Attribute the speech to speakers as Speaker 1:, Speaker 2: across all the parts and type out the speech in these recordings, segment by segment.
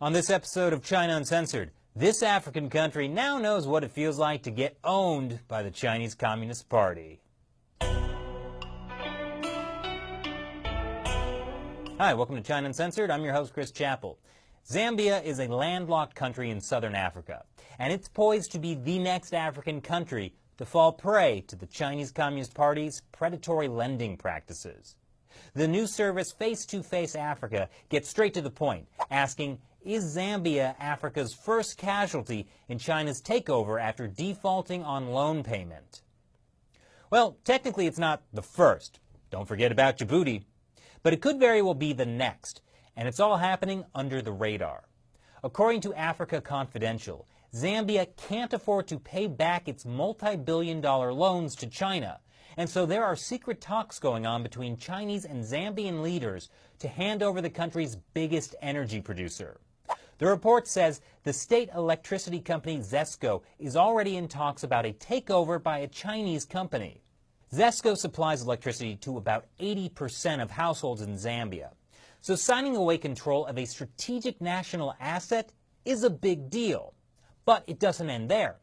Speaker 1: On this episode of China Uncensored, this African country now knows what it feels like to get owned by the Chinese Communist Party. Hi, welcome to China Uncensored. I'm your host, Chris Chappell. Zambia is a landlocked country in southern Africa, and it's poised to be the next African country to fall prey to the Chinese Communist Party's predatory lending practices. The news service Face to Face Africa gets straight to the point, asking, is Zambia Africa's first casualty in China's takeover after defaulting on loan payment? Well, technically it's not the first. Don't forget about Djibouti. But it could very well be the next, and it's all happening under the radar. According to Africa Confidential, Zambia can't afford to pay back its multi-billion-dollar loans to China, and so there are secret talks going on between Chinese and Zambian leaders to hand over the country's biggest energy producer. The report says the state electricity company ZESCO is already in talks about a takeover by a Chinese company. ZESCO supplies electricity to about 80% of households in Zambia. So signing away control of a strategic national asset is a big deal. But it doesn't end there.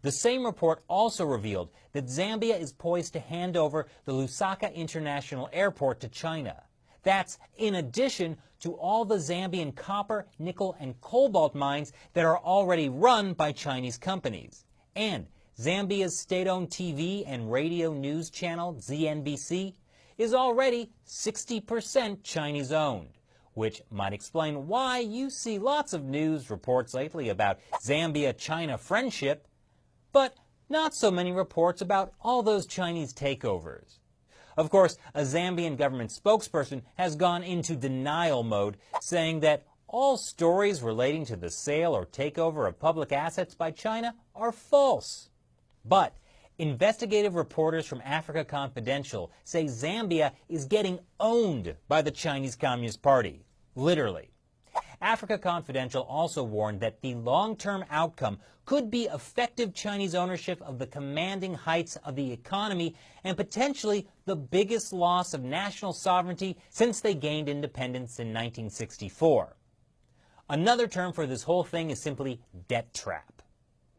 Speaker 1: The same report also revealed that Zambia is poised to hand over the Lusaka International Airport to China. That's in addition to all the Zambian copper, nickel, and cobalt mines that are already run by Chinese companies. And Zambia's state-owned TV and radio news channel, ZNBC, is already 60% Chinese-owned, which might explain why you see lots of news reports lately about Zambia-China friendship, but not so many reports about all those Chinese takeovers. Of course, a Zambian government spokesperson has gone into denial mode, saying that all stories relating to the sale or takeover of public assets by China are false. But investigative reporters from Africa Confidential say Zambia is getting owned by the Chinese Communist Party, literally. Africa Confidential also warned that the long-term outcome could be effective Chinese ownership of the commanding heights of the economy and potentially the biggest loss of national sovereignty since they gained independence in 1964. Another term for this whole thing is simply debt trap.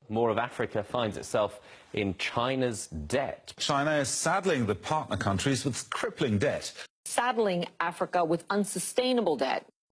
Speaker 2: More of Africa finds itself in China's debt.
Speaker 3: China is saddling the partner countries with crippling debt.
Speaker 4: Saddling Africa with unsustainable debt.